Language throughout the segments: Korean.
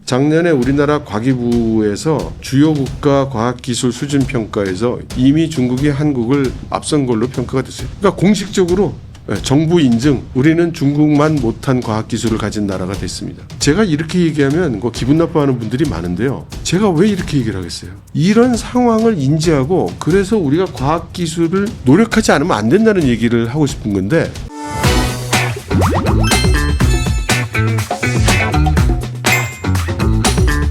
작년에 우리나라 과기부에서 주요 국가 과학기술 수준 평가에서 이미 중국이 한국을 앞선 걸로 평가가 됐어요. 그러니까 공식적으로 정부 인증, 우리는 중국만 못한 과학기술을 가진 나라가 됐습니다. 제가 이렇게 얘기하면 기분 나빠하는 분들이 많은데요. 제가 왜 이렇게 얘기를 하겠어요? 이런 상황을 인지하고 그래서 우리가 과학기술을 노력하지 않으면 안 된다는 얘기를 하고 싶은 건데,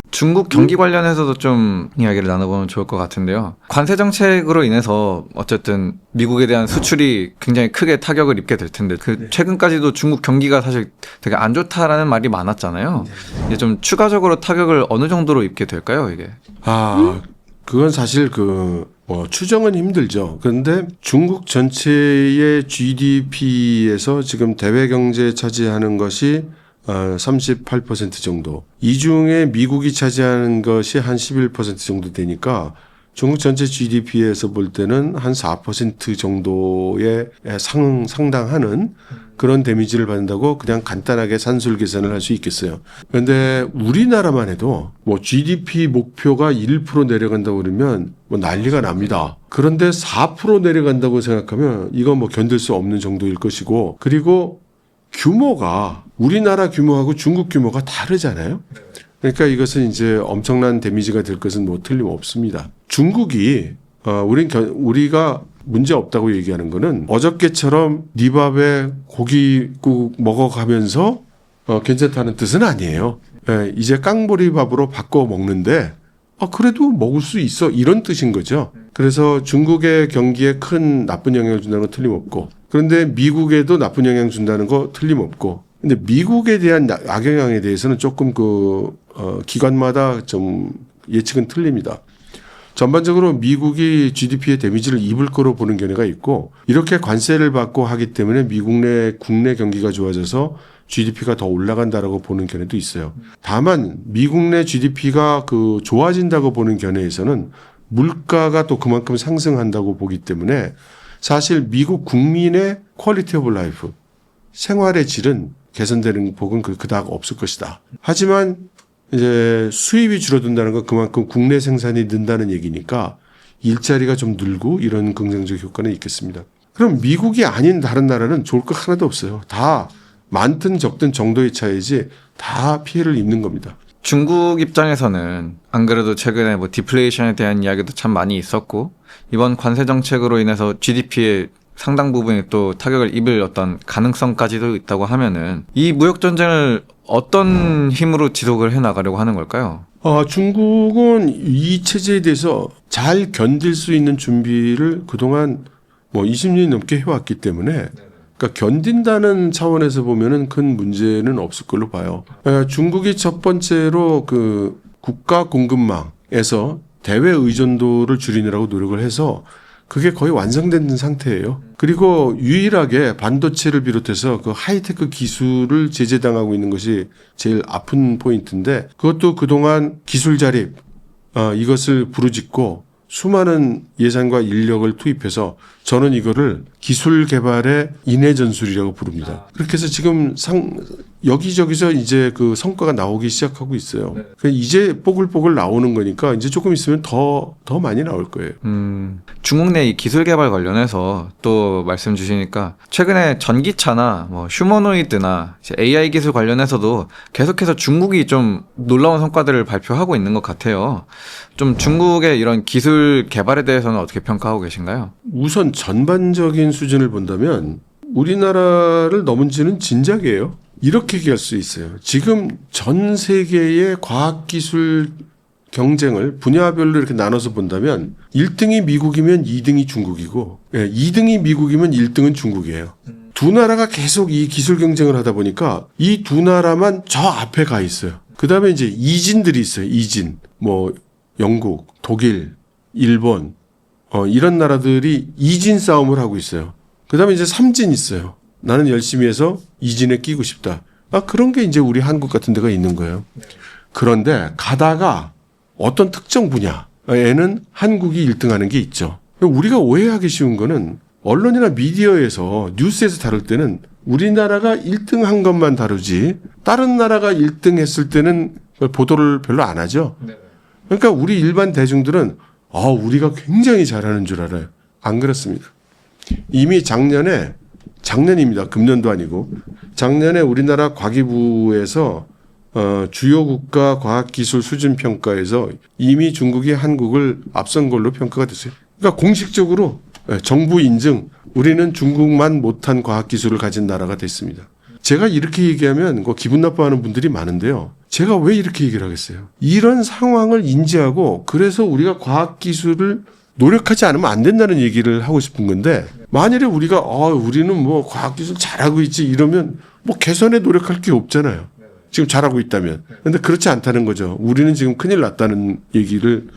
중국 경기 관련해서도 좀 이야기를 나눠보면 좋을 것 같은데요. 관세 정책으로 인해서 어쨌든 미국에 대한 수출이 굉장히 크게 타격을 입게 될 텐데 최근까지도 중국 경기가 사실 되게 안 좋다라는 말이 많았잖아요. 이제 좀 추가적으로 타격을 어느 정도로 입게 될까요, 이게? 그건 사실 추정은 힘들죠. 그런데 중국 전체의 GDP에서 지금 대외 경제에 차지하는 것이 38% 정도. 이 중에 미국이 차지하는 것이 한 11% 정도 되니까 중국 전체 GDP에서 볼 때는 한 4% 정도에 상당하는 그런 데미지를 받는다고 그냥 간단하게 산술 계산을 할 수 있겠어요. 그런데 우리나라만 해도 GDP 목표가 1% 내려간다고 그러면 난리가 납니다. 그런데 4% 내려간다고 생각하면 이건 견딜 수 없는 정도일 것이고, 그리고 규모가 우리나라 규모하고 중국 규모가 다르잖아요. 그러니까 이것은 이제 엄청난 데미지가 될 것은 틀림없습니다. 중국이 우리가 문제 없다고 얘기하는 거는 어저께처럼 네 밥에 고기국 먹어가면서 괜찮다는 뜻은 아니에요. 이제 깡보리 밥으로 바꿔 먹는데 그래도 먹을 수 있어, 이런 뜻인 거죠. 그래서 중국의 경기에 큰 나쁜 영향을 준다는 건 틀림없고, 그런데 미국에도 나쁜 영향 준다는 거 틀림없고, 근데 미국에 대한 악영향에 대해서는 조금 기관마다 좀 예측은 틀립니다. 전반적으로 미국이 GDP에 데미지를 입을 거로 보는 견해가 있고, 이렇게 관세를 받고 하기 때문에 미국 내 국내 경기가 좋아져서 GDP가 더 올라간다라고 보는 견해도 있어요. 다만 미국 내 GDP가 좋아진다고 보는 견해에서는 물가가 또 그만큼 상승한다고 보기 때문에 사실 미국 국민의 퀄리티 오브 라이프, 생활의 질은 개선되는 복은 그닥 없을 것이다. 하지만 이제 수입이 줄어든다는 건 그만큼 국내 생산이 는다는 얘기니까 일자리가 좀 늘고 이런 긍정적 효과는 있겠습니다. 그럼 미국이 아닌 다른 나라는 좋을 거 하나도 없어요. 다 많든 적든 정도의 차이지 다 피해를 입는 겁니다. 중국 입장에서는 안 그래도 최근에 디플레이션에 대한 이야기도 참 많이 있었고, 이번 관세 정책으로 인해서 GDP에 상당 부분이 또 타격을 입을 어떤 가능성까지도 있다고 하면은 이 무역 전쟁을 어떤 힘으로 지속을 해 나가려고 하는 걸까요? 중국은 이 체제에 대해서 잘 견딜 수 있는 준비를 그동안 20년이 넘게 해왔기 때문에, 그러니까 견딘다는 차원에서 보면은 큰 문제는 없을 걸로 봐요. 중국이 첫 번째로 국가 공급망에서 대외 의존도를 줄이느라고 노력을 해서 그게 거의 완성된 상태예요. 그리고 유일하게 반도체를 비롯해서 하이테크 기술을 제재당하고 있는 것이 제일 아픈 포인트인데, 그것도 그동안 기술 자립, 이것을 부르짖고 수많은 예산과 인력을 투입해서 저는 이거를 기술 개발의 인해 전술이라고 부릅니다. 그렇게 해서 지금 여기저기서 이제 성과가 나오기 시작하고 있어요. 이제 뽀글뽀글 나오는 거니까 이제 조금 있으면 더 많이 나올 거예요. 중국 내 이 기술 개발 관련해서 또 말씀 주시니까 최근에 전기차나 휴머노이드나 AI 기술 관련해서도 계속해서 중국이 좀 놀라운 성과들을 발표하고 있는 것 같아요. 좀 중국의 이런 기술 개발에 대해서는 어떻게 평가하고 계신가요? 우선 전반적인 수준을 본다면 우리나라를 넘은지는 진작이에요. 이렇게 얘기할 수 있어요. 지금 전 세계의 과학기술 경쟁을 분야별로 이렇게 나눠서 본다면 1등이 미국이면 2등이 중국이고 2등이 미국이면 1등은 중국이에요. 두 나라가 계속 이 기술 경쟁을 하다 보니까 이 두 나라만 저 앞에 가 있어요. 그 다음에 이제 이진들이 있어요. 이진. 영국, 독일, 일본, 이런 나라들이 이진 싸움을 하고 있어요. 그 다음에 이제 삼진 있어요. 나는 열심히 해서 이진에 끼고 싶다. 그런 게 이제 우리 한국 같은 데가 있는 거예요. 그런데 가다가 어떤 특정 분야에는 한국이 1등하는 게 있죠. 우리가 오해하기 쉬운 거는 언론이나 미디어에서 뉴스에서 다룰 때는 우리나라가 1등한 것만 다루지 다른 나라가 1등 했을 때는 보도를 별로 안 하죠. 그러니까 우리 일반 대중들은 우리가 굉장히 잘하는 줄 알아요. 안 그렇습니다. 이미 작년입니다. 금년도 아니고 작년에 우리나라 과기부에서 주요 국가 과학기술 수준 평가에서 이미 중국이 한국을 앞선 걸로 평가가 됐어요. 그러니까 공식적으로 정부 인증, 우리는 중국만 못한 과학기술을 가진 나라가 됐습니다. 제가 이렇게 얘기하면 기분 나빠하는 분들이 많은데요. 제가 왜 이렇게 얘기를 하겠어요? 이런 상황을 인지하고 그래서 우리가 과학기술을 노력하지 않으면 안 된다는 얘기를 하고 싶은 건데 만일에 우리가 우리는 뭐 과학기술 잘하고 있지 이러면 뭐 개선에 노력할 게 없잖아요. 지금 잘하고 있다면. 그런데 그렇지 않다는 거죠. 우리는 지금 큰일 났다는 얘기를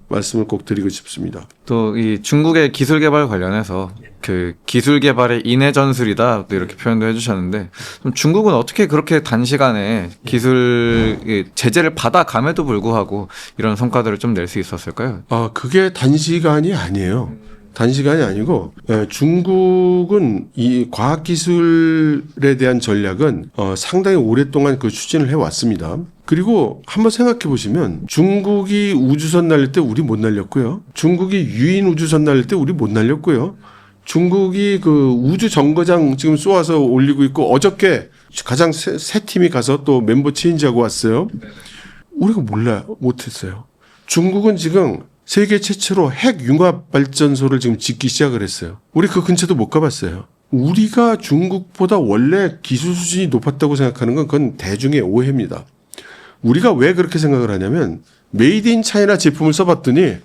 말씀을 꼭 드리고 싶습니다. 또 이 중국의 기술 개발 관련해서 그 기술 개발의 인해 전술이다 또 이렇게 표현도 해주셨는데 그럼 중국은 어떻게 그렇게 단시간에 기술 제재를 받아감에도 불구하고 이런 성과들을 좀 낼 수 있었을까요? 그게 단시간이 아니에요. 단시간이 아니고 중국은 이 과학기술에 대한 전략은 상당히 오랫동안 그 추진을 해왔습니다. 그리고 한번 생각해 보시면 중국이 우주선 날릴 때 우리 못 날렸고요. 중국이 유인 우주선 날릴 때 우리 못 날렸고요. 중국이 그 우주 정거장 지금 쏘아서 올리고 있고 어저께 가장 새 팀이 가서 또 멤버 체인지하고 왔어요. 우리가 못했어요. 중국은 지금 세계 최초로 핵 융합 발전소를 지금 짓기 시작을 했어요. 우리 그 근처도 못 가봤어요. 우리가 중국보다 원래 기술 수준이 높았다고 생각하는 건 그건 대중의 오해입니다. 우리가 왜 그렇게 생각을 하냐면 메이드 인 차이나 제품을 써봤더니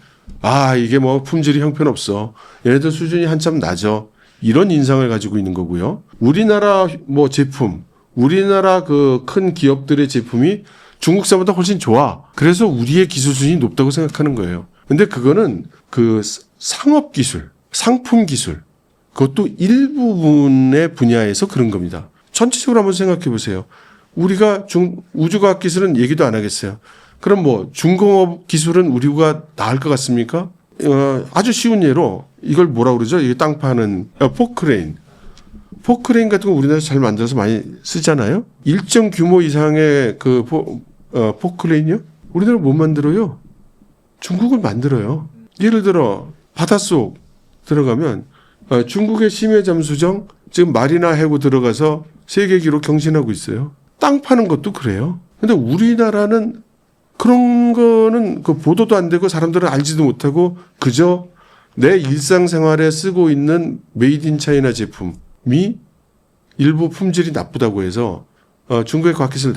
이게 뭐 품질이 형편없어. 얘네들 수준이 한참 낮아. 이런 인상을 가지고 있는 거고요. 우리나라 뭐 제품, 우리나라 그 큰 기업들의 제품이 중국사보다 훨씬 좋아. 그래서 우리의 기술 수준이 높다고 생각하는 거예요. 근데 그거는 그 상업 기술, 상품 기술, 그것도 일부분의 분야에서 그런 겁니다. 전체적으로 한번 생각해 보세요. 우리가 우주과학 기술은 얘기도 안 하겠어요. 그럼 뭐 중공업 기술은 우리가 나을 것 같습니까? 아주 쉬운 예로 이걸 뭐라 그러죠? 이게 땅 파는 포크레인. 포크레인 같은 거 우리나라에서 잘 만들어서 많이 쓰잖아요. 일정 규모 이상의 그 포크레인이요? 우리나라 못 만들어요. 중국은 만들어요. 예를 들어 바닷속 들어가면 중국의 심해잠수정 지금 마리나 해구 들어가서 세계 기록 경신하고 있어요. 땅 파는 것도 그래요. 근데 우리나라는 그런 거는 그 보도도 안 되고 사람들은 알지도 못하고 그저 내 일상생활에 쓰고 있는 메이드 인 차이나 제품이 일부 품질이 나쁘다고 해서 중국의 과학기술이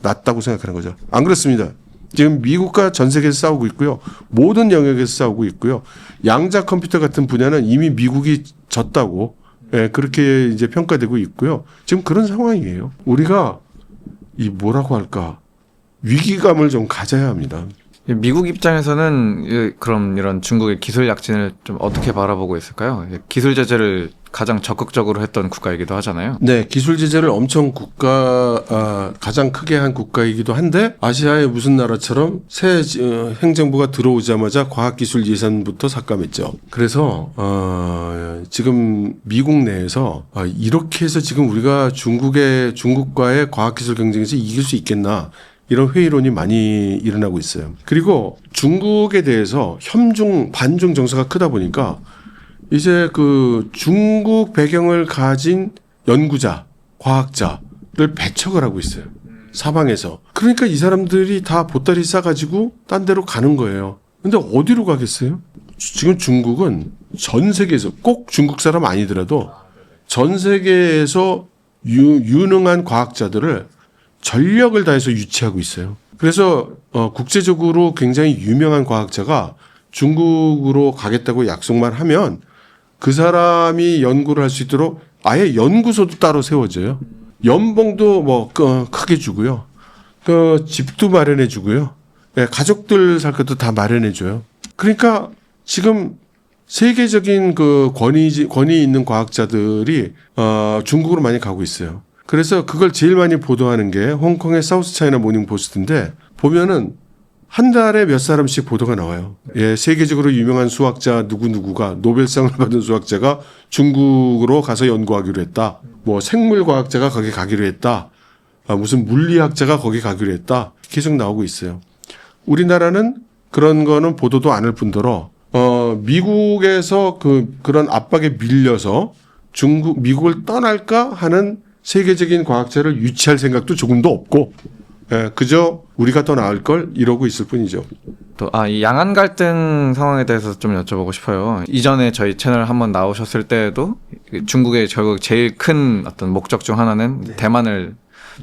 낮다고 생각하는 거죠. 안 그렇습니다. 지금 미국과 전 세계에서 싸우고 있고요. 모든 영역에서 싸우고 있고요. 양자 컴퓨터 같은 분야는 이미 미국이 졌다고 그렇게 이제 평가되고 있고요. 지금 그런 상황이에요. 우리가 뭐라고 할까? 위기감을 좀 가져야 합니다. 미국 입장에서는 그럼 이런 중국의 기술 약진을 좀 어떻게 바라보고 있을까요? 기술 제재를 가장 적극적으로 했던 국가이기도 하잖아요. 네, 기술 제재를 엄청 가장 크게 한 국가이기도 한데 아시아의 무슨 나라처럼 새 행정부가 들어오자마자 과학기술 예산부터 삭감했죠. 그래서 지금 미국 내에서 이렇게 해서 지금 우리가 중국과의 과학기술 경쟁에서 이길 수 있겠나? 이런 회의론이 많이 일어나고 있어요. 그리고 중국에 대해서 현중, 반중 정서가 크다 보니까 이제 그 중국 배경을 가진 연구자, 과학자를 배척을 하고 있어요. 사방에서. 그러니까 이 사람들이 다 보따리 싸가지고 딴 데로 가는 거예요. 근데 어디로 가겠어요? 지금 중국은 전 세계에서 꼭 중국 사람 아니더라도 전 세계에서 유능한 과학자들을 전력을 다해서 유치하고 있어요. 그래서 국제적으로 굉장히 유명한 과학자가 중국으로 가겠다고 약속만 하면 그 사람이 연구를 할 수 있도록 아예 연구소도 따로 세워져요. 연봉도 뭐 크게 주고요. 그 집도 마련해 주고요. 가족들 살 것도 다 마련해 줘요. 그러니까 지금 세계적인 그 권위 있는 과학자들이 중국으로 많이 가고 있어요. 그래서 그걸 제일 많이 보도하는 게 홍콩의 사우스 차이나 모닝 포스트인데 보면은 한 달에 몇 사람씩 보도가 나와요. 세계적으로 유명한 수학자 누구누구가 노벨상을 받은 수학자가 중국으로 가서 연구하기로 했다. 뭐 생물과학자가 거기 가기로 했다. 무슨 물리학자가 거기 가기로 했다. 계속 나오고 있어요. 우리나라는 그런 거는 보도도 않을 뿐더러 미국에서 그런 압박에 밀려서 미국을 떠날까 하는 세계적인 과학자를 유치할 생각도 조금도 없고 그저 우리가 더 나을 걸 이러고 있을 뿐이죠. 또, 이 양안 갈등 상황에 대해서 좀 여쭤보고 싶어요. 이전에 저희 채널 한번 나오셨을 때에도 중국의 결국 제일 큰 어떤 목적 중 하나는 대만을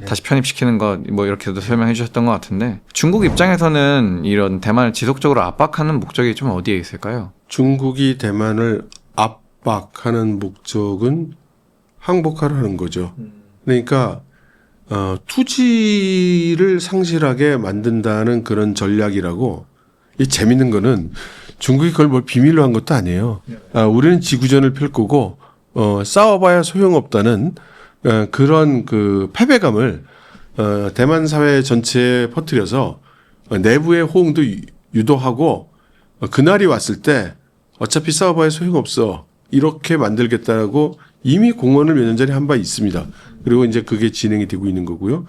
다시 편입시키는 것, 뭐 이렇게도 설명해 주셨던 것 같은데, 중국 입장에서는 이런 대만을 지속적으로 압박하는 목적이 좀 어디에 있을까요? 중국이 대만을 압박하는 목적은 항복하라는 거죠. 그러니까 투지를 상실하게 만든다는 그런 전략이라고. 이 재밌는 거는 중국이 그걸 뭘 비밀로 한 것도 아니에요. 우리는 지구전을 펼 거고 싸워봐야 소용없다는 그런 그 패배감을 대만 사회 전체에 퍼뜨려서 내부의 호응도 유도하고 그날이 왔을 때 어차피 싸워봐야 소용없어 이렇게 만들겠다고 이미 공언을 몇 년 전에 한 바 있습니다. 그리고 이제 그게 진행이 되고 있는 거고요.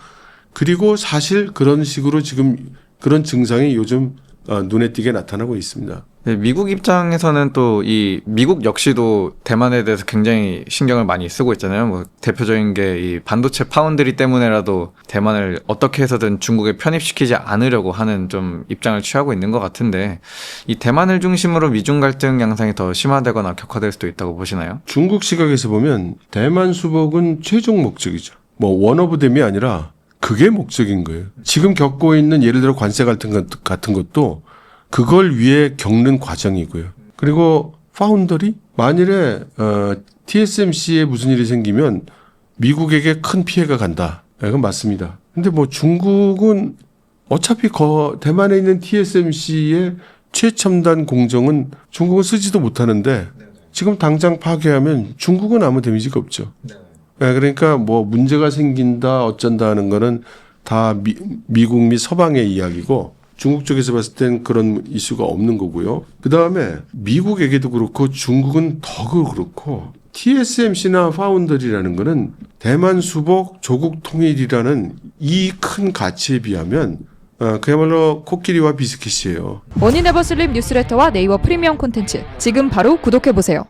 그리고 사실 그런 식으로 지금 그런 증상이 요즘 눈에 띄게 나타나고 있습니다. 네, 미국 입장에서는 또 이 미국 역시도 대만에 대해서 굉장히 신경을 많이 쓰고 있잖아요. 뭐 대표적인 게 이 반도체 파운드리 때문에라도 대만을 어떻게 해서든 중국에 편입시키지 않으려고 하는 좀 입장을 취하고 있는 것 같은데, 이 대만을 중심으로 미중 갈등 양상이 더 심화되거나 격화될 수도 있다고 보시나요? 중국 시각에서 보면 대만 수복은 최종 목적이죠. 뭐 원오브댐이 아니라 그게 목적인 거예요. 지금 겪고 있는 예를 들어 관세 갈등 같은 것도 그걸 위해 겪는 과정이고요. 그리고 파운더리? 만일에 TSMC에 무슨 일이 생기면 미국에게 큰 피해가 간다. 이건 맞습니다. 근데 뭐 중국은 어차피 대만에 있는 TSMC의 최첨단 공정은 중국은 쓰지도 못하는데 지금 당장 파괴하면 중국은 아무 데미지가 없죠. 그러니까 뭐 문제가 생긴다 어쩐다 하는 거는 다 미국 및 서방의 이야기고 중국 쪽에서 봤을 땐 그런 이슈가 없는 거고요. 그다음에 미국에게도 그렇고 중국은 더 그렇고 TSMC나 파운더리라는 거는 대만 수복 조국 통일이라는 이 큰 가치에 비하면 그야말로 코끼리와 비스킷이에요. 머니네버슬립 뉴스레터와 네이버 프리미엄 콘텐츠 지금 바로 구독해보세요.